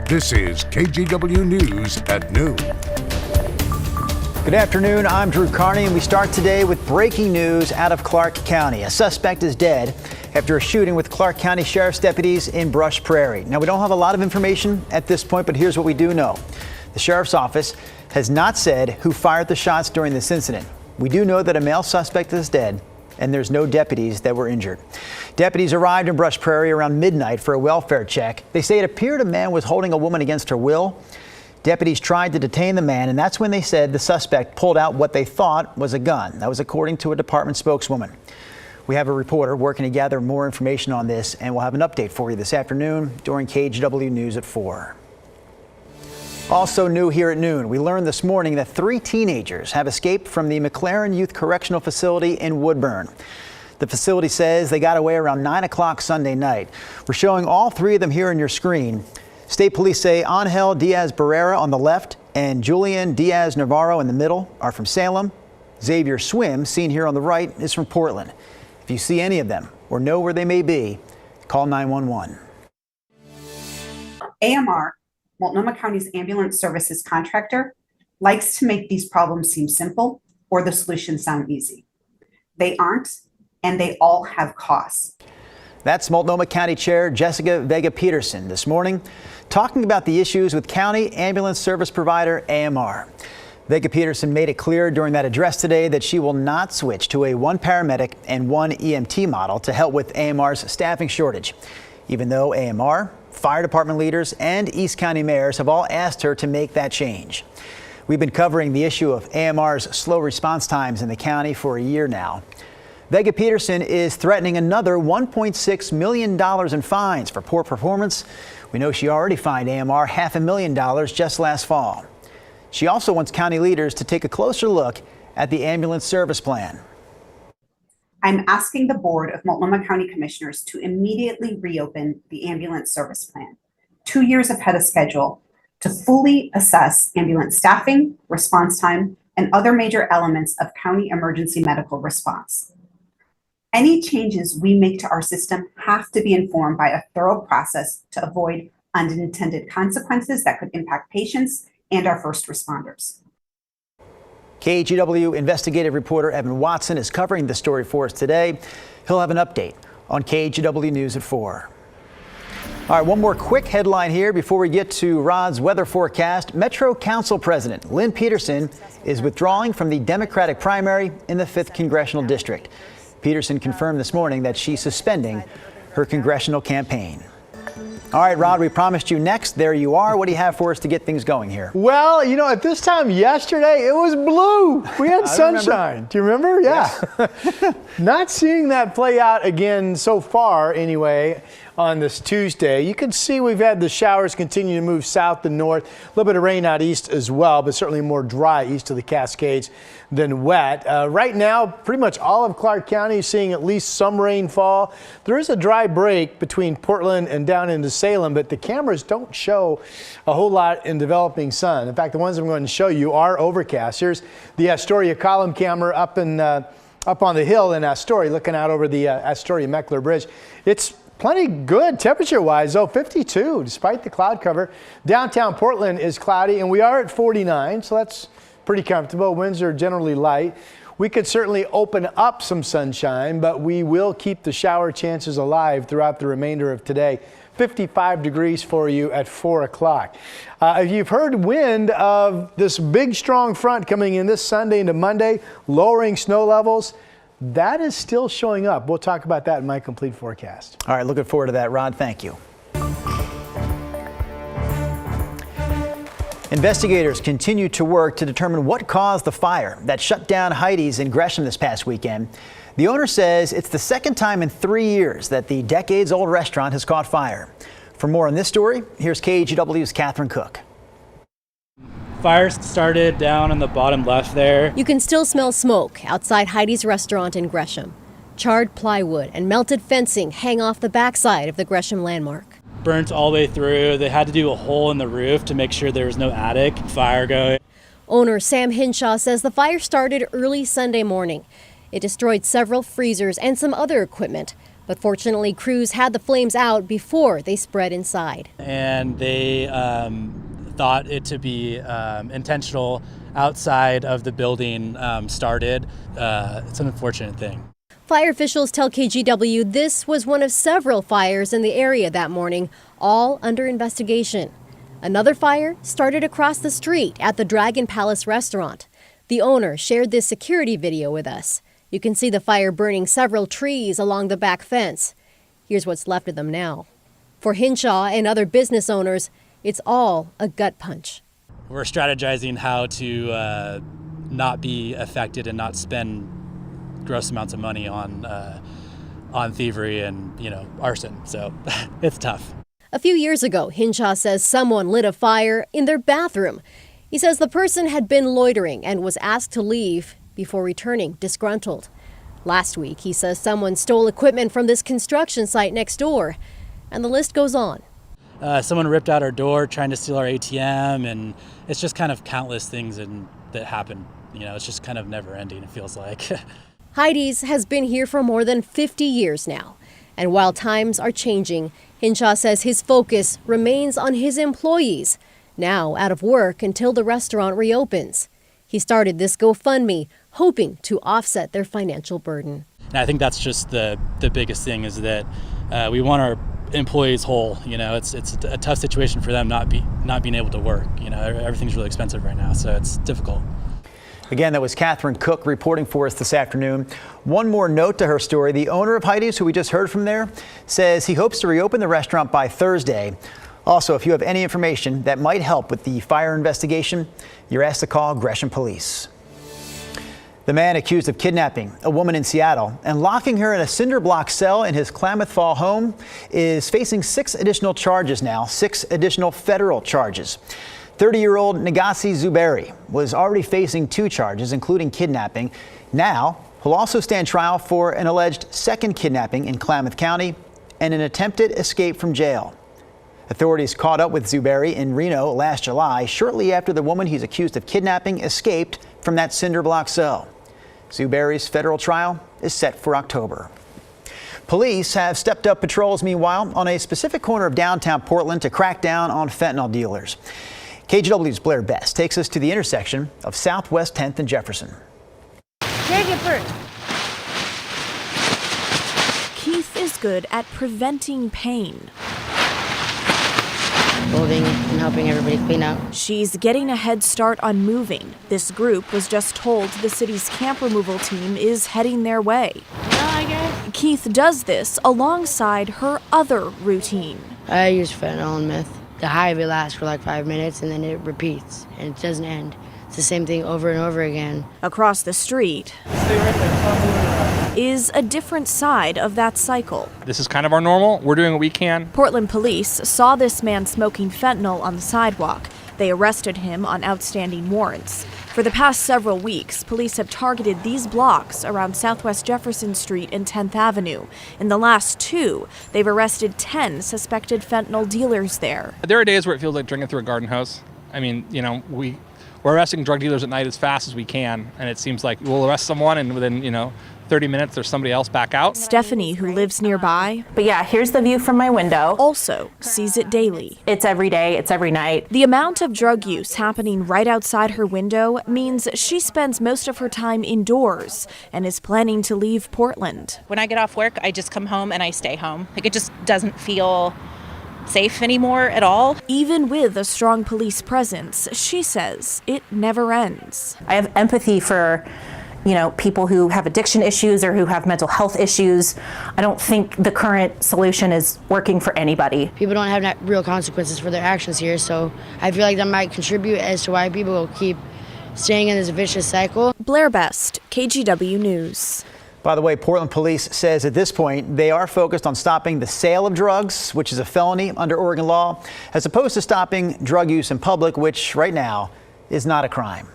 This is KGW News at noon. Good afternoon, I'm Drew Carney, and we start today with breaking news out of Clark County. A suspect is dead after a shooting with Clark County Sheriff's deputies in Brush Prairie. Now, we don't have a lot of information at this point, but here's what we do know. The Sheriff's Office has not said who fired the shots during this incident. We do know that a male suspect is dead, and there's no deputies that were injured. Deputies arrived in Brush Prairie around midnight for a welfare check. They say it appeared a man was holding a woman against her will. Deputies tried to detain the man, and that's when they said the suspect pulled out what they thought was a gun. That was according to a department spokeswoman. We have a reporter working to gather more information on this, and we'll have an update for you this afternoon during KGW News at 4. Also new here at noon, we learned this morning that 3 teenagers have escaped from the McLaren Youth Correctional Facility in Woodburn. The facility says they got away around 9 o'clock Sunday night. We're showing all 3 of them here on your screen. State police say Angel Diaz Barrera on the left and Julian Diaz Navarro in the middle are from Salem. Xavier Swim, seen here on the right, is from Portland. If you see any of them or know where they may be, call 911. AMR, Multnomah County's ambulance services contractor, likes to make these problems seem simple or the solutions sound easy. They aren't, and they all have costs. That's Multnomah County Chair Jessica Vega Peterson this morning talking about the issues with county ambulance service provider AMR. Vega Peterson made it clear during that address today that she will not switch to a 1 paramedic and 1 EMT model to help with AMR's staffing shortage, even though AMR, fire department leaders, and East County mayors have all asked her to make that change. We've been covering the issue of AMR's slow response times in the county for a year now. Vega Peterson is threatening another $1.6 million in fines for poor performance. We know she already fined AMR $500,000 just last fall. She also wants county leaders to take a closer look at the ambulance service plan. I'm asking the Board of Multnomah County Commissioners to immediately reopen the ambulance service plan, 2 years ahead of schedule, to fully assess ambulance staffing, response time, and other major elements of county emergency medical response. Any changes we make to our system have to be informed by a thorough process to avoid unintended consequences that could impact patients and our first responders. KGW investigative reporter Evan Watson is covering the story for us today. He'll have an update on KGW News at 4. All right, one more quick headline here before we get to Rod's weather forecast. Metro Council President Lynn Peterson is withdrawing from the Democratic primary in the 5th Congressional District. Peterson confirmed this morning that she's suspending her congressional campaign. All right, Rod, we promised you next. There you are. What do you have for us to get things going here? Well, you know, at this time yesterday, it was blue. We had sunshine. Do you remember? Yeah. Not seeing that play out again so far, anyway, on this Tuesday. You can see we've had the showers continue to move south and north. A little bit of rain out east as well, but certainly more dry east of the Cascades than wet. Right now, pretty much all of Clark County is seeing at least some rainfall. There is a dry break between Portland and down into Salem, but the cameras don't show a whole lot in developing sun. In fact, the ones I'm going to show you are overcast. Here's the Astoria column camera up on the hill in Astoria, looking out over the Astoria-Meckler Bridge. It's plenty good temperature-wise, though, 52 despite the cloud cover. Downtown Portland is cloudy, and we are at 49, so that's pretty comfortable. Winds are generally light. We could certainly open up some sunshine, but we will keep the shower chances alive throughout the remainder of today. 55 degrees for you at 4 o'clock. If you've heard wind of this big strong front coming in this Sunday into Monday, lowering snow levels, that is still showing up. We'll talk about that in my complete forecast. All right, looking forward to that, Rod. Thank you. Investigators continue to work to determine what caused the fire that shut down Heidi's in Gresham this past weekend. The owner says it's the second time in 3 years that the decades-old restaurant has caught fire. For more on this story, here's KGW's Catherine Cook. Fire started down in the bottom left there. You can still smell smoke outside Heidi's restaurant in Gresham. Charred plywood and melted fencing hang off the backside of the Gresham landmark. Burnt all the way through. They had to do a hole in the roof to make sure there was no attic fire going. Owner Sam Hinshaw says the fire started early Sunday morning. It destroyed several freezers and some other equipment, But fortunately, crews had the flames out before they spread inside. And they thought it to be intentional outside of the building started. It's an unfortunate thing. Fire officials tell KGW this was one of several fires in the area that morning, all under investigation. Another fire started across the street at the Dragon Palace restaurant. The owner shared this security video with us. You can see the fire burning several trees along the back fence. Here's what's left of them now. For Hinshaw and other business owners, it's all a gut punch. We're strategizing how to not be affected and not spend gross amounts of money on thievery and, arson. So it's tough. A few years ago, Hinshaw says someone lit a fire in their bathroom. He says the person had been loitering and was asked to leave before returning disgruntled. Last week, he says someone stole equipment from this construction site next door, and the list goes on. Someone ripped out our door trying to steal our ATM, and it's just kind of countless things that happen. It's just kind of never ending, it feels like. Heidi's has been here for more than 50 years now. And while times are changing, Hinshaw says his focus remains on his employees, now out of work until the restaurant reopens. He started this GoFundMe, hoping to offset their financial burden. And I think that's just the biggest thing, is that we want our employees whole. It's a tough situation for them not being able to work. Everything's really expensive right now, so it's difficult. Again, that was Catherine Cook reporting for us this afternoon. One more note to her story. The owner of Heidi's, who we just heard from there, says he hopes to reopen the restaurant by Thursday. Also, if you have any information that might help with the fire investigation, you're asked to call Gresham Police. The man accused of kidnapping a woman in Seattle and locking her in a cinder block cell in his Klamath Fall home is facing 6 additional charges now, 6 additional federal charges. 30-year-old Nagasi Zuberi was already facing 2 charges, including kidnapping. Now, he'll also stand trial for an alleged second kidnapping in Klamath County and an attempted escape from jail. Authorities caught up with Zuberi in Reno last July, shortly after the woman he's accused of kidnapping escaped from that cinder block cell. Zuberi's federal trial is set for October. Police have stepped up patrols, meanwhile, on a specific corner of downtown Portland to crack down on fentanyl dealers. KGW's Blair Best takes us to the intersection of Southwest 10th and Jefferson. Take it first. Keith is good at preventing pain. Holding and helping everybody clean up. She's getting a head start on moving. This group was just told the city's camp removal team is heading their way. I guess. Keith does this alongside her other routine. I use fentanyl and meth. The high of it lasts for like 5 minutes and then it repeats and it doesn't end. It's the same thing over and over again. Across the street is a different side of that cycle. This is kind of our normal. We're doing what we can. Portland police saw this man smoking fentanyl on the sidewalk. They arrested him on outstanding warrants. For the past several weeks, police have targeted these blocks around Southwest Jefferson Street and 10th Avenue. In the last 2, they've arrested 10 suspected fentanyl dealers there. There are days where it feels like drinking through a garden hose. I mean, we're arresting drug dealers at night as fast as we can, and it seems like we'll arrest someone and within, 30 minutes there's somebody else back out. Stephanie, who lives nearby, but yeah, here's the view from my window. Also sees it daily. It's every day, it's every night. The amount of drug use happening right outside her window means she spends most of her time indoors and is planning to leave Portland. When I get off work, I just come home and I stay home. It just doesn't feel safe anymore at all. Even with a strong police presence, she says it never ends. I have empathy for people who have addiction issues or who have mental health issues. I don't think the current solution is working for anybody. People don't have real consequences for their actions here, so I feel like that might contribute as to why people will keep staying in this vicious cycle. Blair Best, KGW News. By the way, Portland police says at this point they are focused on stopping the sale of drugs, which is a felony under Oregon law, as opposed to stopping drug use in public, which right now is not a crime.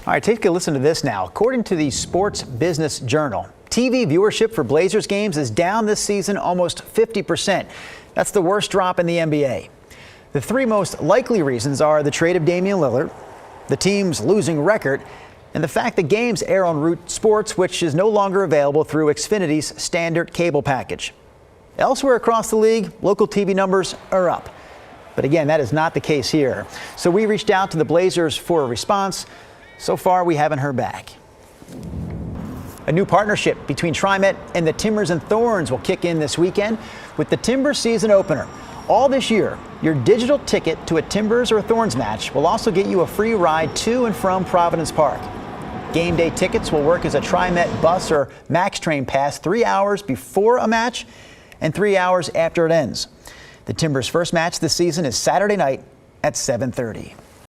All right, take a listen to this now. According to the Sports Business Journal, TV viewership for Blazers games is down this season almost 50%. That's the worst drop in the NBA. The 3 most likely reasons are the trade of Damian Lillard, the team's losing record, And the fact that games air on Root Sports, which is no longer available through Xfinity's standard cable package. Elsewhere across the league, local TV numbers are up. But again, that is not the case here. So we reached out to the Blazers for a response. So far, we haven't heard back. A new partnership between TriMet and the Timbers and Thorns will kick in this weekend with the Timbers season opener. All this year, your digital ticket to a Timbers or a Thorns match will also get you a free ride to and from Providence Park. Game day tickets will work as a TriMet bus or Max Train pass 3 hours before a match and 3 hours after it ends. The Timbers' first match this season is Saturday night at 7:30.